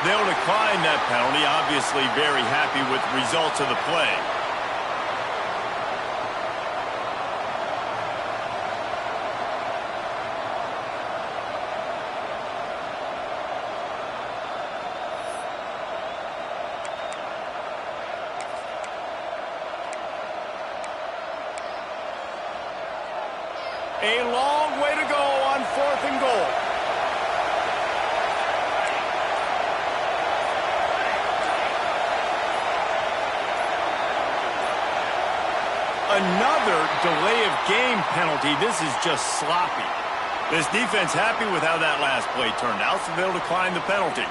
They'll decline that penalty, obviously very happy with the results of the play. A long way to go on 4th and goal. Another delay of game penalty. This is just sloppy. This defense happy with how that last play turned out, so they'll decline the penalty.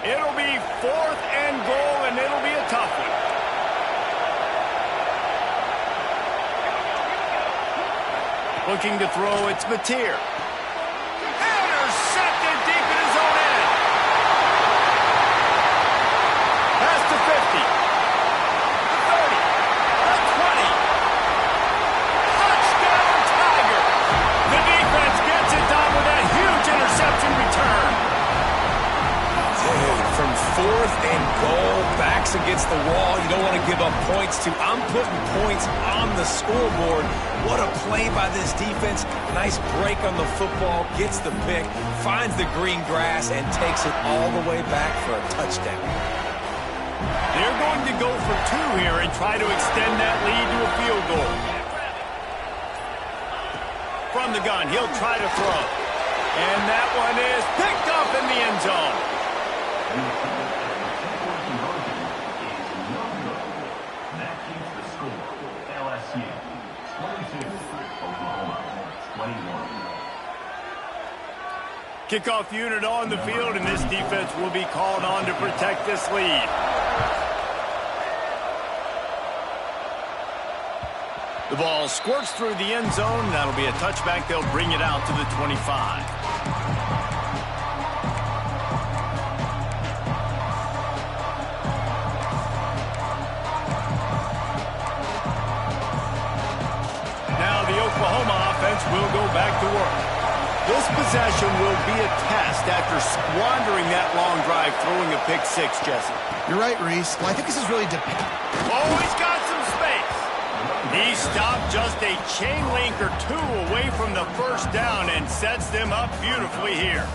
It'll be 4th and goal, and it'll be a tough one. Looking to throw, it's Mateer. Intercepted deep in his own end. Past the 50. The 30. The 20. Touchdown, Tiger. The defense gets it done with that huge interception return. From 4th and goal, backs against the wall. You don't want to give up points to. I'm putting points on the scoreboard. What a play by this defense. Nice break on the football, gets the pick, finds the green grass, and takes it all the way back for a touchdown. They're going to go for 2 here and try to extend that lead to a field goal. From the gun, he'll try to throw. And that one is picked up in the end zone. That keeps the score. LSU 22, Oklahoma 21. Kickoff unit on the field, and this defense will be called on to protect this lead. The ball squirts through the end zone. That'll be a touchback. They'll bring it out to the 25. Oklahoma offense will go back to work. This possession will be a test after squandering that long drive, throwing a pick 6, Jesse. You're right, Reese. Well, I think this is really Oh, he's got some space. He stopped just a chain link or 2 away from the first down and sets them up beautifully here.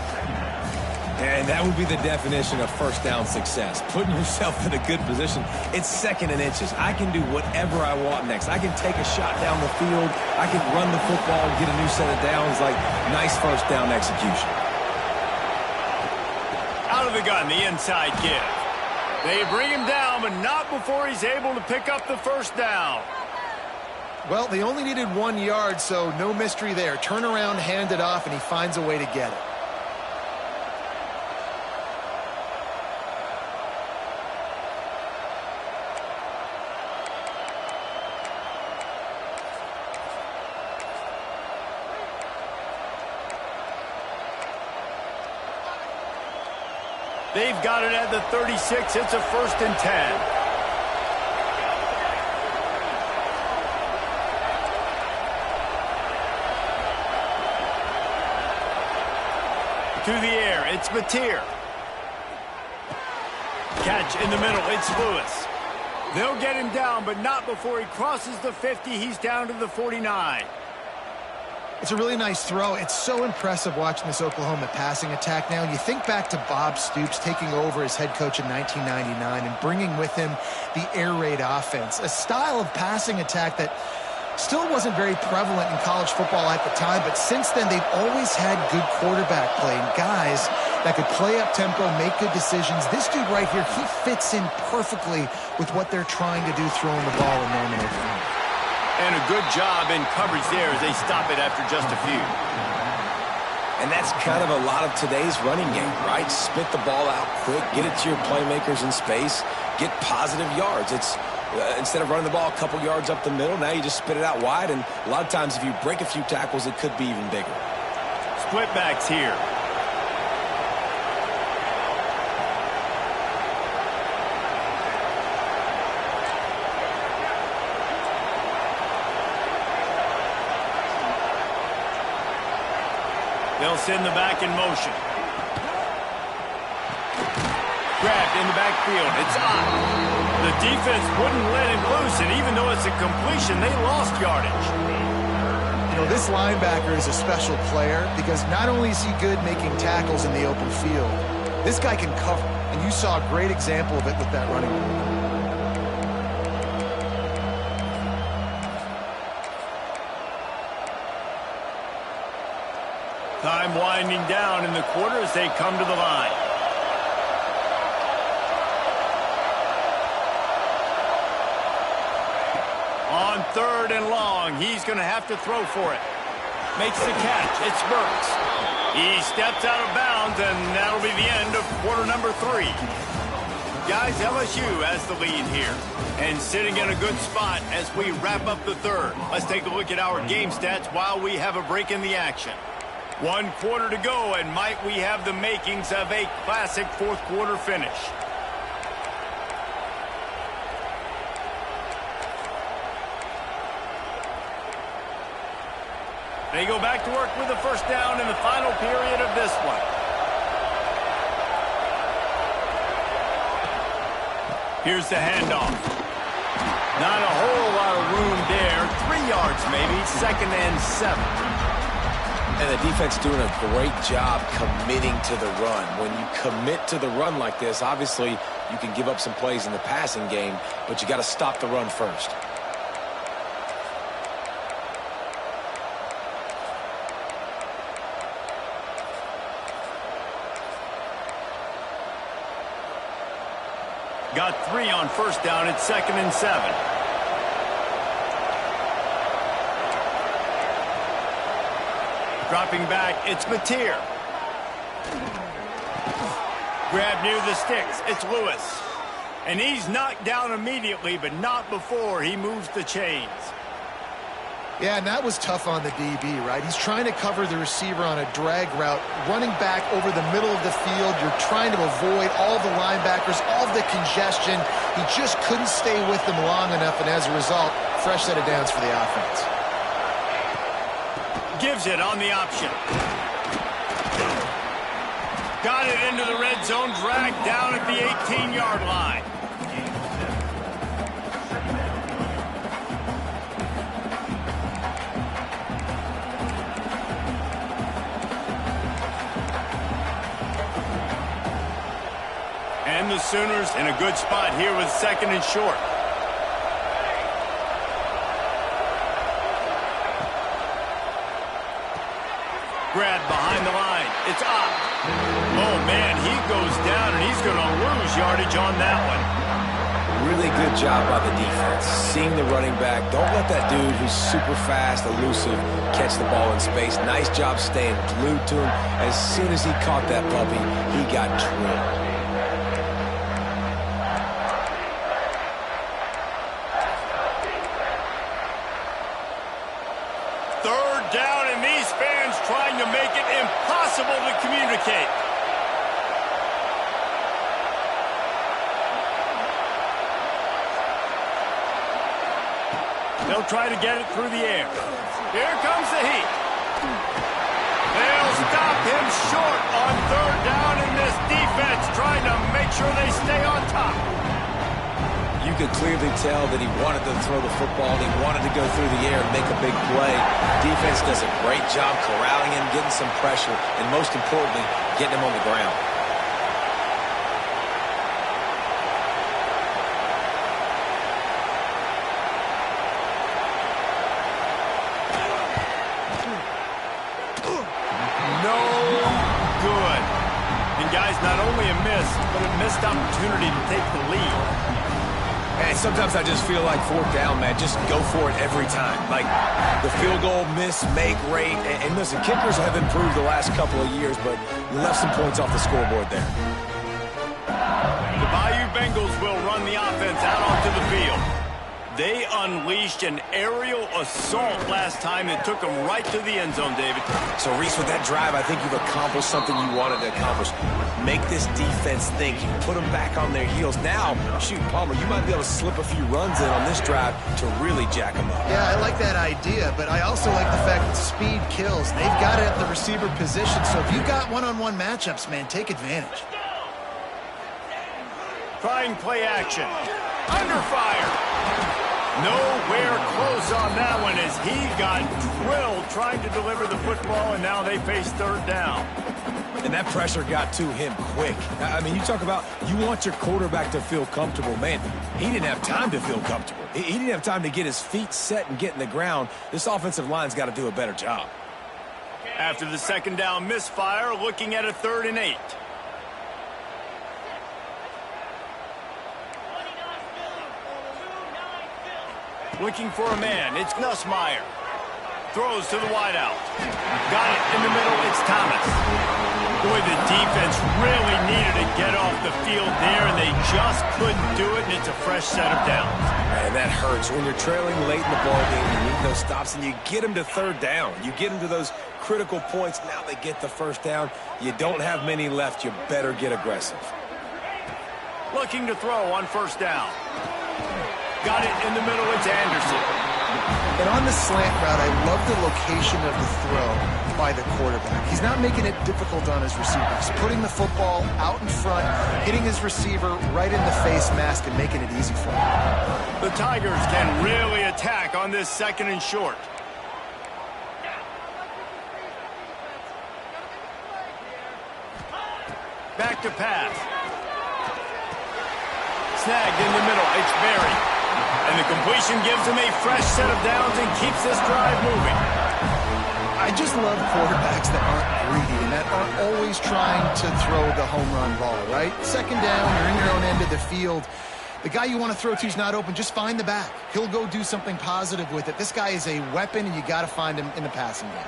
And that would be the definition of first down success. Putting yourself in a good position. It's 2nd and inches. I can do whatever I want next. I can take a shot down the field. I can run the football and get a new set of downs. Like, nice first down execution. Out of the gun, the inside give. They bring him down, but not before he's able to pick up the first down. Well, they only needed 1 yard, so no mystery there. Turn around, hand it off, and he finds a way to get it. They've got it at the 36. It's a 1st and 10. To the air, it's Mateer. Catch in the middle, it's Lewis. They'll get him down, but not before he crosses the 50. He's down to the 49. It's a really nice throw. It's so impressive watching this Oklahoma passing attack now. You think back to Bob Stoops taking over as head coach in 1999 and bringing with him the air raid offense, a style of passing attack that still wasn't very prevalent in college football at the time, but since then they've always had good quarterback play and guys that could play up tempo, make good decisions. This dude right here, he fits in perfectly with what they're trying to do throwing the ball in Norman, Oklahoma. And a good job in coverage there as they stop it after just a few. And that's kind of a lot of today's running game, right? Spit the ball out quick, get it to your playmakers in space, get positive yards. It's instead of running the ball a couple yards up the middle, now you just spit it out wide. And a lot of times if you break a few tackles, it could be even bigger. Split backs here. They'll send the back in motion. Grabbed in the backfield. It's on. The defense wouldn't let him loose, and even though it's a completion, they lost yardage. You know, this linebacker is a special player because not only is he good making tackles in the open field, this guy can cover, and you saw a great example of it with that running move. Time winding down in the quarter as they come to the line. On 3rd and long, he's going to have to throw for it. Makes the catch. It's Burks. He steps out of bounds, and that'll be the end of quarter number 3. Guys, LSU has the lead here, and sitting in a good spot as we wrap up the 3rd. Let's take a look at our game stats while we have a break in the action. 1 quarter to go, and might we have the makings of a classic 4th quarter finish. They go back to work with the first down in the final period of this one. Here's the handoff. Not a whole lot of room there. 3 yards maybe, 2nd and 7. And the defense doing a great job committing to the run. When you commit to the run like this, obviously you can give up some plays in the passing game, but you got to stop the run first. Got 3 on first down. It's 2nd and 7. Dropping back, it's Mateer. Grab near the sticks, it's Lewis. And he's knocked down immediately, but not before he moves the chains. Yeah, and that was tough on the DB, right? He's trying to cover the receiver on a drag route, running back over the middle of the field. You're trying to avoid all the linebackers, all the congestion. He just couldn't stay with them long enough, and as a result, fresh set of downs for the offense. Gives it on the option. Got it into the red zone, dragged down at the 18-yard line. And the Sooners in a good spot here with 2nd and short. Grab behind the line. It's up. Oh, man, he goes down, and he's going to lose yardage on that one. Really good job by the defense. Seeing the running back. Don't let that dude who's super fast, elusive, catch the ball in space. Nice job staying glued to him. As soon as he caught that puppy, he got drilled. Trying to make it impossible to communicate. They'll try to get it through the air. Here comes the heat. They'll stop him short on 3rd down in this defense, trying to make sure they stay on top. You could clearly tell that he wanted to throw the football, and he wanted to go through the air and make a big play. Defense does a great job corralling him, getting some pressure, and most importantly, getting him on the ground. No good. And guys, not only a miss, but a missed opportunity to take the lead. And sometimes I just feel like 4th down, man, just go for it every time. Like the field goal miss-make rate. And listen, kickers have improved the last couple of years, but you left some points off the scoreboard there. The Bayou Bengals will run the offense out onto the field. They unleashed an aerial assault last time that took them right to the end zone, David. So, Reese, with that drive, I think you've accomplished something you wanted to accomplish. Make this defense think. You put them back on their heels. Now, shoot, Palmer, you might be able to slip a few runs in on this drive to really jack them up. Yeah, I like that idea, but I also like the fact that speed kills. They've got it at the receiver position, so if you've got one-on-one matchups, man, take advantage. Trying play action. Under fire. Nowhere close on that one as he got drilled trying to deliver the football, and now they face third down. And that pressure got to him quick. I mean, you talk about you want your quarterback to feel comfortable. Man, he didn't have time to feel comfortable. He didn't have time to get his feet set and get in the ground. This offensive line's got to do a better job. After the second down misfire, looking at a 3rd and 8. Looking for a man. It's Nussmeier. Throws to the wideout. Got it in the middle. It's Thomas. Boy, the defense really needed to get off the field there, and they just couldn't do it, and it's a fresh set of downs. Man, that hurts. When you're trailing late in the ball game, you need those stops, and you get them to third down. You get them to those critical points. Now they get the first down. You don't have many left. You better get aggressive. Looking to throw on first down. Got it in the middle. It's Anderson. And on the slant route, I love the location of the throw by the quarterback. He's not making it difficult on his receiver. He's putting the football out in front, hitting his receiver right in the face mask and making it easy for him. The Tigers can really attack on this 2nd and short. Back to pass. Snagged in the middle. It's Berry. And the completion gives him a fresh set of downs and keeps this drive moving. I just love quarterbacks that aren't greedy and that aren't always trying to throw the home run ball, right? 2nd down, you're in your own end of the field. The guy you want to throw to is not open. Just find the back. He'll go do something positive with it. This guy is a weapon, and you got to find him in the passing game.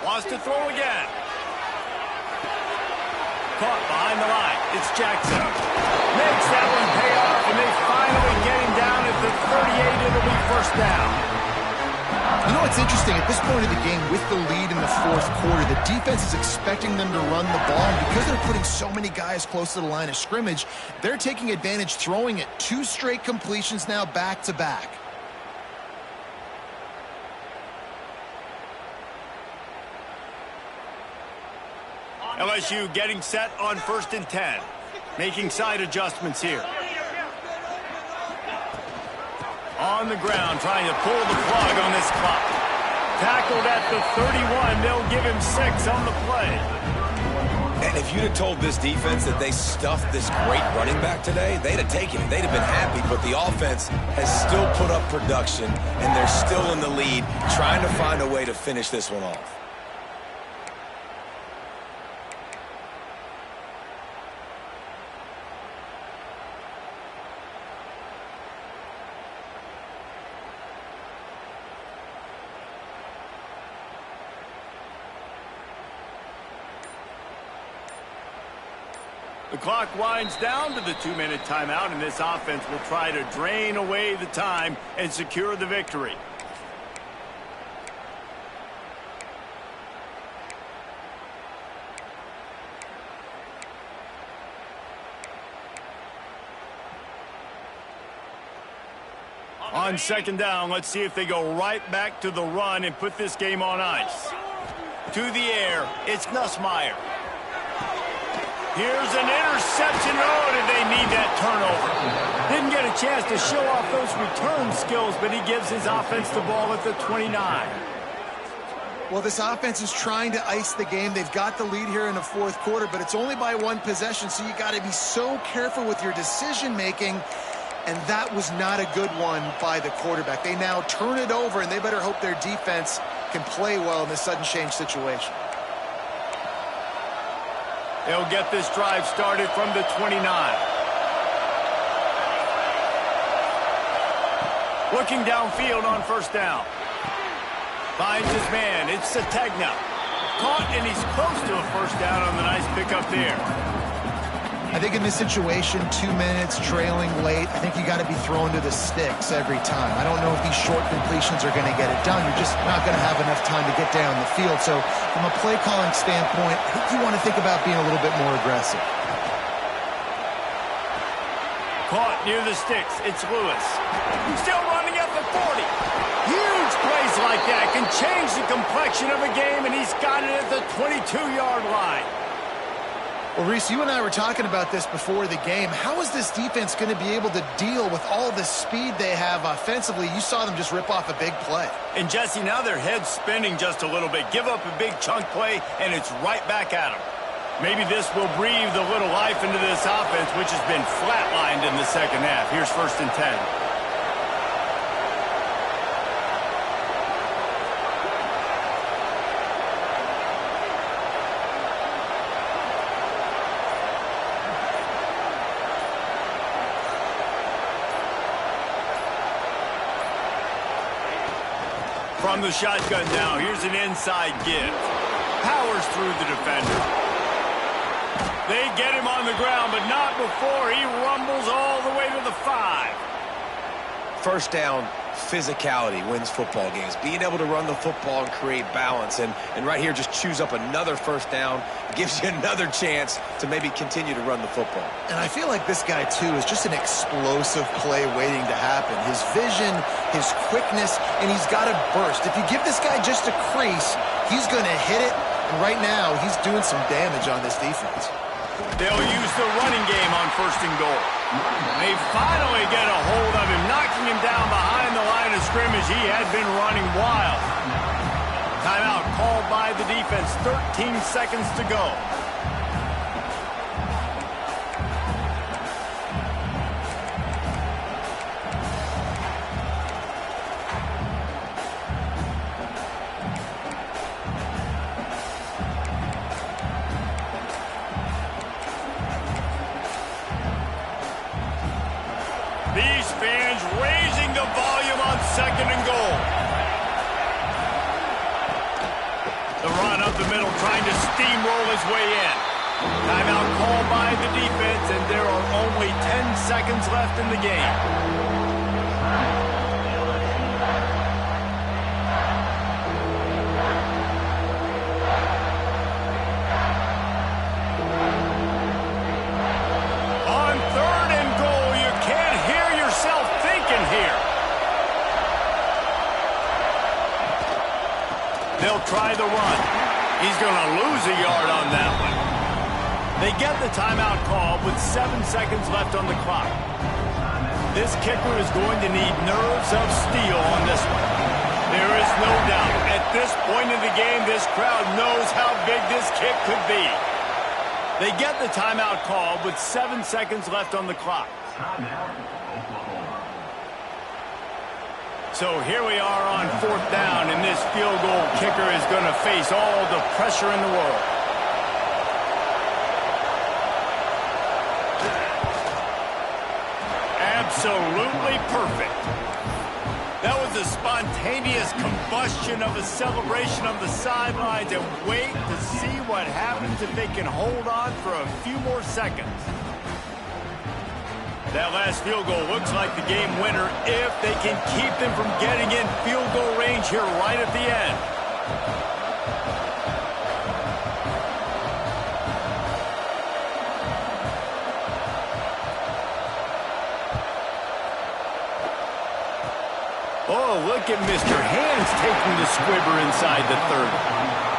Wants to throw again. Caught behind the line. It's Jackson. Makes that one pay off, and they finally get him down at the 38. It'll be first down. You know what's interesting? At this point of the game, with the lead in the 4th quarter, the defense is expecting them to run the ball. And because they're putting so many guys close to the line of scrimmage, they're taking advantage, throwing it. 2 straight completions now back to back. LSU getting set on 1st and 10. Making side adjustments here. On the ground, trying to pull the plug on this clock. Tackled at the 31. They'll give him 6 on the play. And if you'd have told this defense that they stuffed this great running back today, they'd have taken it. They'd have been happy. But the offense has still put up production, and they're still in the lead, trying to find a way to finish this one off. The clock winds down to the 2-minute timeout, and this offense will try to drain away the time and secure the victory. On 2nd down, let's see if they go right back to the run and put this game on ice. To the air, it's Nussmeier. Here's an interception. Oh, did they need that turnover? Didn't get a chance to show off those return skills, but he gives his offense the ball at the 29. Well, this offense is trying to ice the game. They've got the lead here in the 4th quarter, but it's only by 1 possession, so you got to be so careful with your decision-making, and that was not a good one by the quarterback. They now turn it over, and they better hope their defense can play well in this sudden change situation. They'll get this drive started from the 29. Looking downfield on 1st down. Finds his man. It's Sategna. caught, and he's close to a first down on the nice pickup there. I think in this situation, 2 minutes, trailing late, I think you got to be throwing to the sticks every time. I don't know if these short completions are going to get it done. You're just not going to have enough time to get down the field. So from a play calling standpoint, I think you want to think about being a little bit more aggressive. Caught near the sticks. It's Lewis. He's still running at the 40. Huge plays like that can change the complexion of a game, and he's got it at the 22-yard line. Well, Reese, you and I were talking about this before the game. How is this defense going to be able to deal with all the speed they have offensively? You saw them just rip off a big play. And, Jesse, now their head's spinning just a little bit. Give up a big chunk play, and it's right back at them. Maybe this will breathe a little life into this offense, which has been flatlined in the second half. Here's 1st and 10. From the shotgun now, here's an inside give. Powers through the defender. They get him on the ground, but not before he rumbles all the way to the 5. First down, physicality wins football games. Being able to run the football and create balance. And right here, just choose up another first down. Gives you another chance to maybe continue to run the football. And I feel like this guy, too, is just an explosive play waiting to happen. His vision, his quickness, and he's got a burst. If you give this guy just a crease, he's going to hit it. And right now, he's doing some damage on this defense. They'll use the running game on 1st and goal. They finally get a hold of him, knocking him down behind the line of scrimmage. He had been running wild. Timeout called by the defense. 13 seconds to go. These fans raising the volume on 2nd and goal. The run up the middle, trying to steamroll his way in. Timeout called by the defense, and there are only 10 seconds left in the game. On 3rd and goal, you can't hear yourself thinking here. They'll try the run. He's going to lose a yard on that one. They get the timeout call with 7 seconds left on the clock. This kicker is going to need nerves of steel on this one. There is no doubt. At this point in the game, this crowd knows how big this kick could be. They get the timeout call with 7 seconds left on the clock. So here we are on 4th down, and this field goal kicker is going to face all the pressure in the world. Absolutely perfect. That was a spontaneous combustion of a celebration of the sidelines, and wait to see what happens if they can hold on for a few more seconds. That last field goal looks like the game winner if they can keep them from getting in field goal range here right at the end. Oh, look at Mr. Hands taking the squibber inside the 30.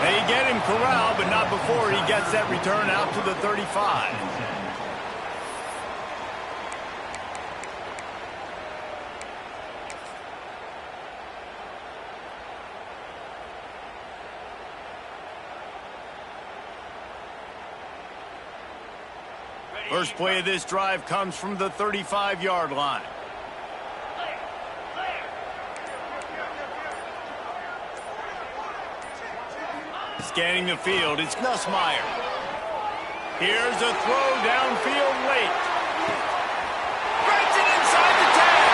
They get him corralled, but not before he gets that return out to the 35. First play of this drive comes from the 35-yard line. Scanning the field, it's Nussmeier. Here's a throw downfield late. Breaks it inside the 10.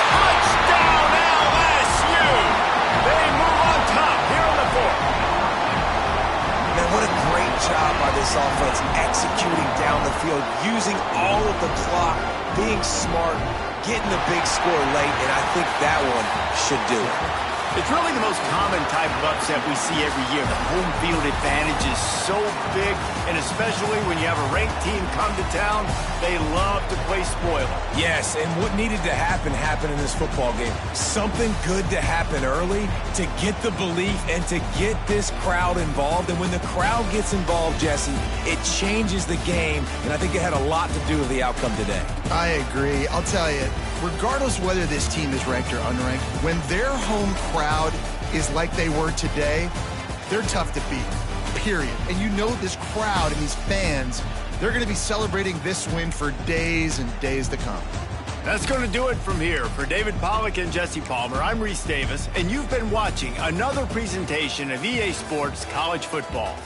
Touchdown LSU. They move on top here in the 4th. using all of the clock, being smart, getting the big score late, and I think that one should do it. It's really the most common type of upset we see every year. The home field advantage is so big, and especially when you have a ranked team come to town, they love to play spoiler. Yes, and what needed to happen happened in this football game. Something good to happen early to get the belief and to get this crowd involved. And when the crowd gets involved, Jesse, it changes the game, and I think it had a lot to do with the outcome today. I agree. I'll tell you, regardless whether this team is ranked or unranked, when their home crowd is like they were today, they're tough to beat, period. And you know this crowd and these fans, they're going to be celebrating this win for days and days to come. That's going to do it from here. For David Pollack and Jesse Palmer, I'm Reese Davis, and you've been watching another presentation of EA Sports College Football.